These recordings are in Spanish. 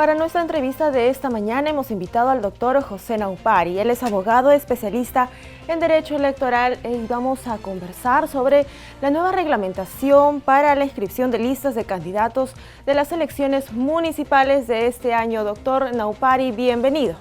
Para nuestra entrevista de esta mañana hemos invitado al doctor José Naupari. Él es abogado especialista en Derecho Electoral y vamos a conversar sobre la nueva reglamentación para la inscripción de listas de candidatos de las elecciones municipales de este año. Doctor Naupari, bienvenido.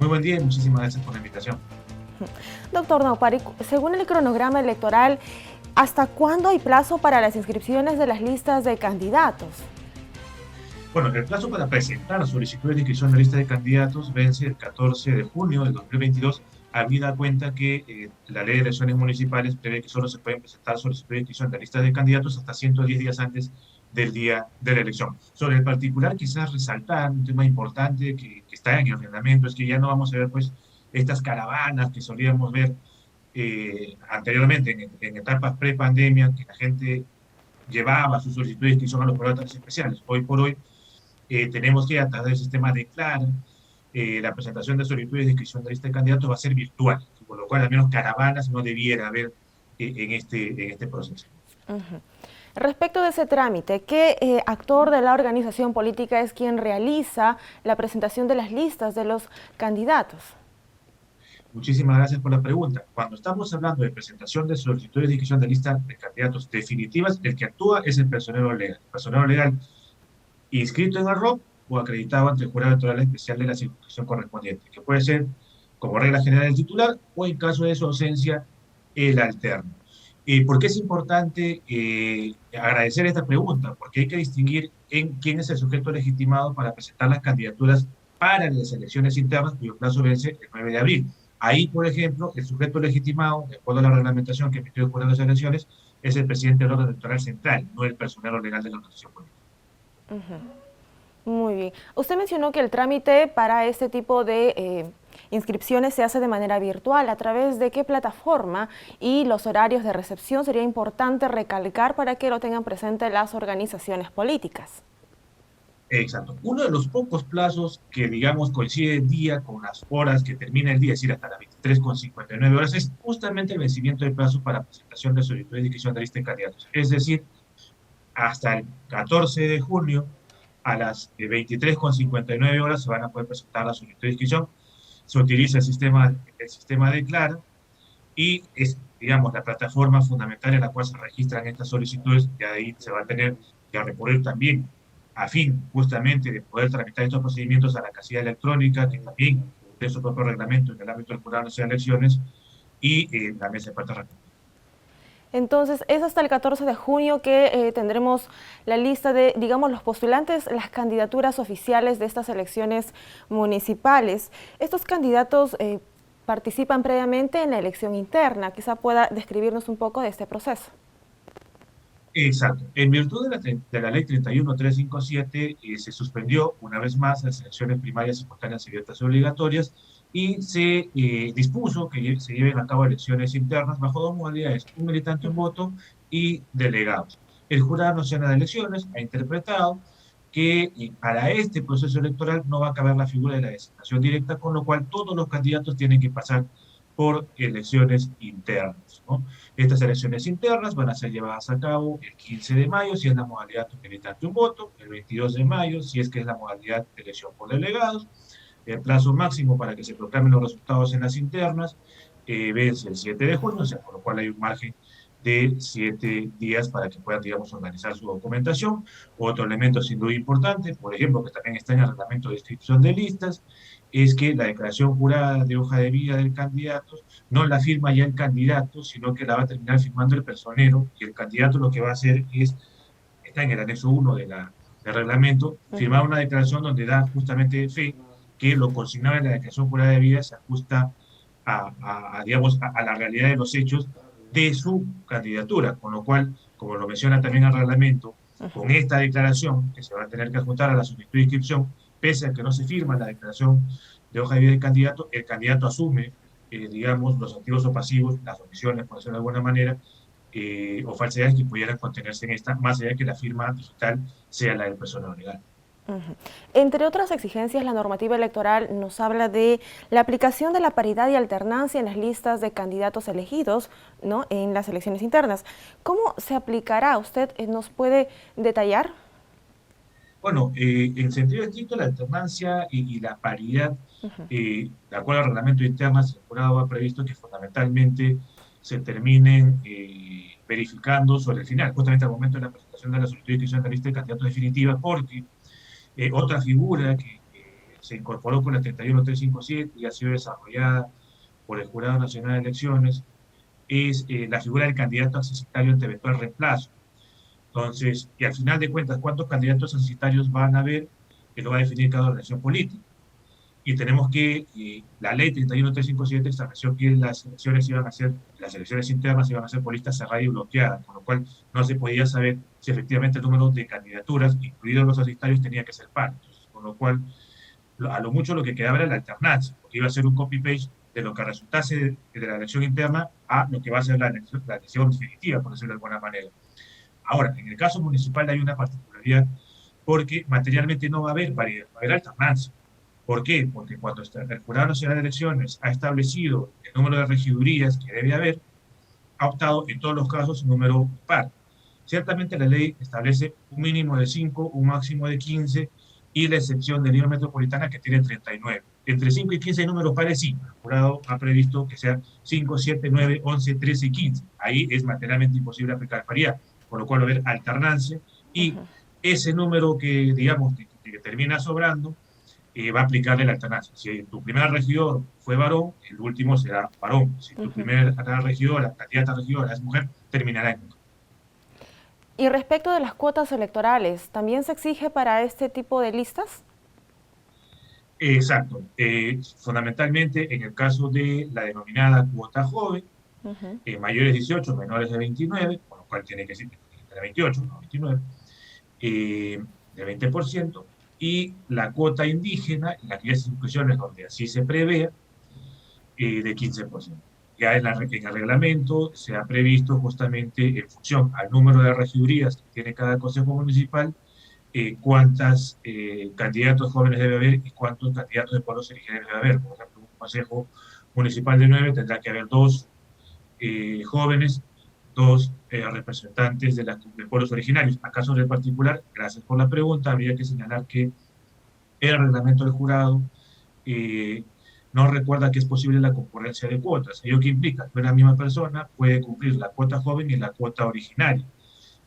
Muy buen día y muchísimas gracias por la invitación. Doctor Naupari, según el cronograma electoral, ¿hasta cuándo hay plazo para las inscripciones de las listas de candidatos? Bueno, el plazo para presentar solicitudes de inscripción de lista de candidatos vence el 14 de junio del 2022, habida cuenta que la ley de elecciones municipales prevé que solo se pueden presentar solicitudes de inscripción de listas de candidatos hasta 110 días antes del día de la elección. Sobre el particular, quizás resaltar un tema importante que está en el reglamento, es que ya no vamos a ver pues estas caravanas que solíamos ver anteriormente en etapas pre-pandemia, que la gente llevaba sus solicitudes de inscripción a los programas especiales. Hoy por hoy tenemos que, a través del sistema Declara, la presentación de solicitudes de inscripción de lista de candidatos va a ser virtual, por lo cual al menos caravanas no debiera haber en este proceso. Respecto de ese trámite, ¿qué actor de la organización política es quien realiza la presentación de las listas de los candidatos? Muchísimas gracias por la pregunta. Cuando estamos hablando de presentación de solicitudes de inscripción de lista de candidatos definitivas, el que actúa es el personero legal. El personero legal inscrito en el ROC o acreditado ante el jurado electoral especial de la circunscripción correspondiente, que puede ser como regla general el titular o en caso de su ausencia el alterno. ¿Por qué es importante agradecer esta pregunta? Porque hay que distinguir en quién es el sujeto legitimado para presentar las candidaturas para las elecciones internas, cuyo plazo vence el 9 de abril. Ahí, por ejemplo, el sujeto legitimado, de acuerdo a la reglamentación que emitió el jurado de las elecciones, es el presidente del órgano electoral central, no el personero legal de la organización política. Muy bien. Usted mencionó que el trámite para este tipo de inscripciones se hace de manera virtual. ¿A través de qué plataforma y los horarios de recepción sería importante recalcar para que lo tengan presente las organizaciones políticas? Exacto. Uno de los pocos plazos que, digamos, coincide el día con las horas que termina el día, es decir, hasta las 23:59 horas, es justamente el vencimiento del plazo para presentación de solicitudes de inscripción de lista de candidatos. Es decir, hasta el 14 de junio a las 23:59 horas se van a poder presentar las solicitudes de inscripción. Se utiliza el sistema Declara y es, digamos, la plataforma fundamental en la cual se registran estas solicitudes, y ahí se va a tener que recurrir también a fin justamente de poder tramitar estos procedimientos a la casilla electrónica, que también tiene su propio reglamento en el ámbito del Jurado Nacional de Elecciones, y la mesa de puertas repartidas. Entonces, es hasta el 14 de junio que tendremos la lista de, digamos, los postulantes, las candidaturas oficiales de estas elecciones municipales. Estos candidatos participan previamente en la elección interna. Quizá pueda describirnos un poco de este proceso. Exacto. En virtud de la ley 31357, se suspendió una vez más las elecciones primarias, simultáneas, abiertas y obligatorias, y se dispuso que se lleven a cabo elecciones internas bajo dos modalidades: un militante, un voto, y delegados. El Jurado Nacional de Elecciones ha interpretado que para este proceso electoral no va a caber la figura de la designación directa, con lo cual todos los candidatos tienen que pasar por elecciones internas, ¿no? Estas elecciones internas van a ser llevadas a cabo el 15 de mayo, si es la modalidad un militante un voto, el 22 de mayo, si es que es la modalidad de elección por delegados. El plazo máximo para que se proclamen los resultados en las internas vence el 7 de junio, o sea, por lo cual hay un margen de 7 días para que puedan, digamos, organizar su documentación. Otro elemento sin duda importante, por ejemplo, que también está en el reglamento de inscripción de listas, es que la declaración jurada de hoja de vida del candidato no la firma ya el candidato, sino que la va a terminar firmando el personero, y el candidato lo que va a hacer es, está en el anexo 1 del reglamento, firmar una declaración donde da justamente fe que lo consignado en la declaración jurada de vida se ajusta digamos, a la realidad de los hechos de su candidatura, con lo cual, como lo menciona también el reglamento, con esta declaración que se va a tener que ajustar a la solicitud de inscripción, pese a que no se firma la declaración de hoja de vida del candidato, el candidato asume, digamos, los activos o pasivos, las omisiones, por decirlo de alguna manera, o falsedades que pudieran contenerse en esta, más allá de que la firma digital sea la del personal legal. Entre otras exigencias, la normativa electoral nos habla de la aplicación de la paridad y alternancia en las listas de candidatos elegidos, ¿no?, en las elecciones internas. ¿Cómo se aplicará? ¿Usted nos puede detallar? Bueno, en sentido estricto, la alternancia y la paridad, Ujú. de acuerdo al reglamento interno, el jurado ha previsto que fundamentalmente se terminen verificando sobre el final, justamente al momento de la presentación de la solicitud de inscripción de la lista de candidatos definitiva, porque otra figura que se incorporó con la 31357 y ha sido desarrollada por el Jurado Nacional de Elecciones es la figura del candidato accesitario ante eventual reemplazo. Entonces, y al final de cuentas, ¿cuántos candidatos censitarios van a haber? Que lo va a definir cada organización política. Y tenemos que, la ley 31357 estableció que las elecciones internas iban a ser por listas cerradas y bloqueadas, con lo cual no se podía saber si efectivamente el número de candidaturas, incluidos los censitarios, tenía que ser par. Entonces, con lo cual, a lo mucho lo que quedaba era la alternancia, porque iba a ser un copy-paste de lo que resultase de la elección interna a lo que va a ser la elección definitiva, por decirlo de alguna manera. Ahora, en el caso municipal hay una particularidad porque materialmente no va a haber variedad, va a haber alternancia. ¿Por qué? Porque cuando el Jurado Nacional de Elecciones ha establecido el número de regidurías que debe haber, ha optado en todos los casos un número par. Ciertamente la ley establece un mínimo de 5, un máximo de 15 y la excepción de Lima Metropolitana que tiene 39. Entre 5 y 15 hay números pares, sí. El jurado ha previsto que sean 5, 7, 9, 11, 13 y 15. Ahí es materialmente imposible aplicar paridad, por lo cual va a haber alternancia y Ujú. ese número que, digamos, que termina sobrando, va a aplicarle la alternancia. Si tu primer regidor fue varón, el último será varón. Si tu Ujú. primera regidora, candidata regidora es mujer, terminará en mujer. Y respecto de las cuotas electorales, ¿también se exige para este tipo de listas? Exacto. Fundamentalmente en el caso de la denominada cuota joven, Ujú. mayores de 18, menores de 29, con lo cual tiene que ser de 28, no 29, de 20%, y la cuota indígena, en aquellas instituciones donde así se prevé, de 15%. Ya en el reglamento se ha previsto justamente en función al número de regidurías que tiene cada consejo municipal, cuántos candidatos jóvenes debe haber y cuántos candidatos de pueblos originarios debe haber. Por ejemplo, un consejo municipal de 9 tendrá que haber dos jóvenes, dos representantes de pueblos originarios. Acaso en particular, gracias por la pregunta, habría que señalar que el reglamento del jurado eh, no recuerda que es posible la concurrencia de cuotas. ¿Ello qué implica? Que una misma persona puede cumplir la cuota joven y la cuota originaria.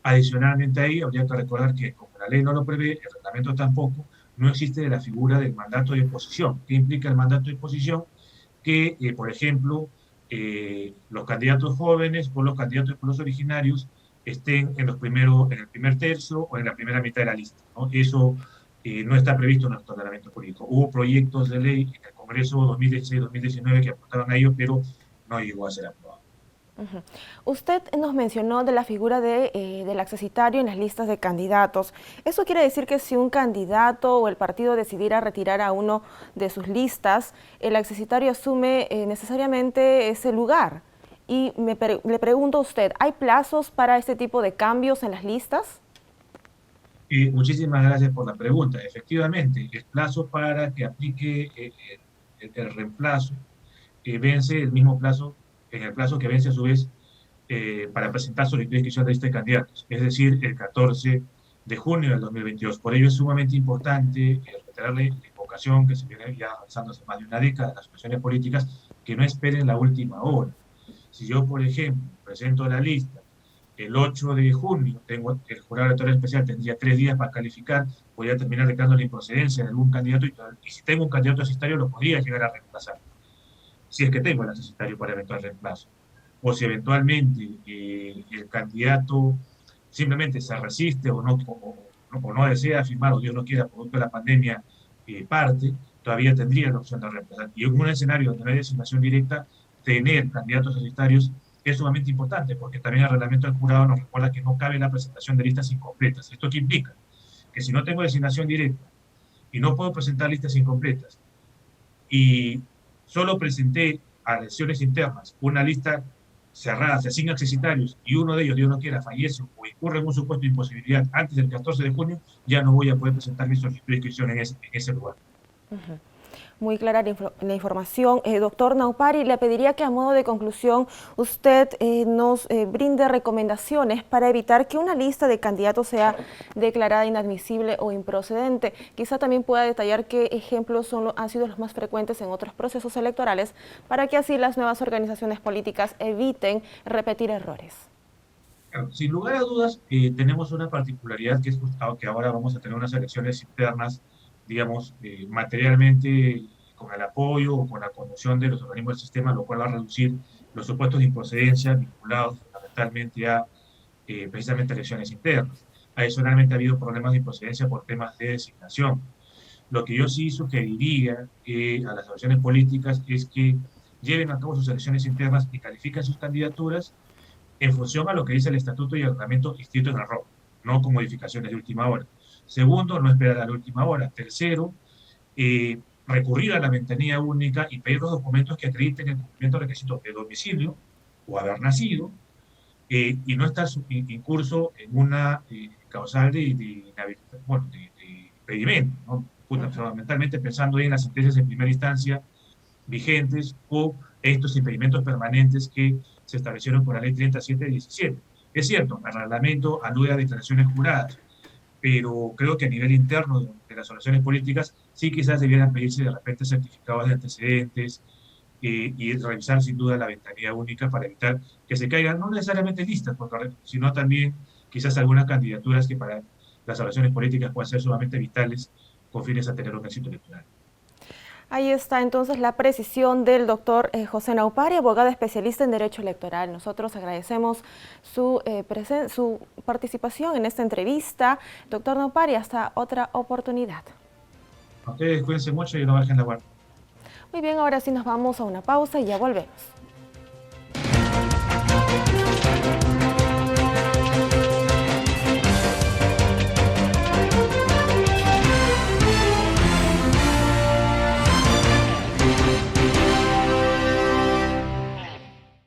Adicionalmente a ahí, habría que recordar que, como la ley no lo prevé, el reglamento tampoco, no existe la figura del mandato de oposición. ¿Qué implica el mandato de oposición? Que, por ejemplo, los candidatos jóvenes o los candidatos de pueblos originarios estén en el primer tercio o en la primera mitad de la lista, ¿no? Eso no está previsto en nuestro ordenamiento jurídico. Hubo proyectos de ley en el Congreso 2016-2019 que apuntaban a ello, pero no llegó a ser aprobado. Ujú. Usted nos mencionó de la figura del accesitario en las listas de candidatos. ¿Eso quiere decir que si un candidato o el partido decidiera retirar a uno de sus listas, el accesitario asume necesariamente ese lugar? Y le pregunto a usted, ¿hay plazos para este tipo de cambios en las listas? Muchísimas gracias por la pregunta. Efectivamente, el plazo para que aplique el reemplazo vence el mismo plazo, en el plazo que vence a su vez para presentar solicitud de inscripción de lista de candidatos, es decir, el 14 de junio del 2022. Por ello es sumamente importante reiterarle la invocación que se viene ya avanzando hace más de una década en las situaciones políticas, que no esperen la última hora. Si yo, por ejemplo, presento la lista el 8 de junio, el jurado electoral especial tendría 3 días para calificar, podría terminar declarando la improcedencia de algún candidato y si tengo un candidato asistentario lo podría llegar a reemplazar, si es que tengo el asistentario para eventual reemplazo. O si eventualmente el candidato simplemente se resiste o no desea firmar o Dios no quiera, producto de la pandemia, parte, todavía tendría la opción de reemplazar. Y en un escenario donde no hay designación directa, tener candidatos asistarios es sumamente importante, porque también el reglamento del jurado nos recuerda que no cabe la presentación de listas incompletas. ¿Esto qué implica? Que si no tengo designación directa y no puedo presentar listas incompletas y solo presenté a elecciones internas una lista cerrada, o sea, sin accesitarios, y uno de ellos, Dios no quiera, fallece o incurre en un supuesto de imposibilidad antes del 14 de junio, ya no voy a poder presentar mi solicitud de inscripción en ese lugar. Ujú. Muy clara la información. Doctor Naupari, le pediría que a modo de conclusión usted nos brinde recomendaciones para evitar que una lista de candidatos sea declarada inadmisible o improcedente. Quizá también pueda detallar qué ejemplos han sido los más frecuentes en otros procesos electorales para que así las nuevas organizaciones políticas eviten repetir errores. Sin lugar a dudas, tenemos una particularidad que es justo que ahora vamos a tener unas elecciones internas, digamos, materialmente con el apoyo o con la conducción de los organismos del sistema, lo cual va a reducir los supuestos de improcedencia vinculados fundamentalmente a precisamente elecciones internas. Adicionalmente ha habido problemas de improcedencia por temas de designación. Lo que yo sí sugeriría a las organizaciones políticas es que lleven a cabo sus elecciones internas y califiquen sus candidaturas en función a lo que dice el estatuto y el reglamento inscrito en el ROC, no con modificaciones de última hora. Segundo, no esperar a la última hora. Tercero, recurrir a la ventanilla única y pedir los documentos que acrediten el cumplimiento de requisitos de domicilio o haber nacido, y no estar incurso en una causal de impedimento, ¿no? Fundamentalmente pensando en las sentencias de primera instancia vigentes o estos impedimentos permanentes que se establecieron por la ley 3717. Es cierto, el reglamento alude a declaraciones juradas, pero creo que a nivel interno de las organizaciones políticas sí quizás debieran pedirse de repente certificados de antecedentes, y revisar sin duda la ventanilla única para evitar que se caigan no necesariamente listas, sino también quizás algunas candidaturas que para las organizaciones políticas puedan ser sumamente vitales con fines a tener un éxito electoral. Ahí está entonces la precisión del doctor José Naupari, abogado especialista en Derecho Electoral. Nosotros agradecemos su participación en esta entrevista. Doctor Naupari, hasta otra oportunidad. A ustedes cuídense mucho y no bajen la guardia. Muy bien, ahora sí nos vamos a una pausa y ya volvemos.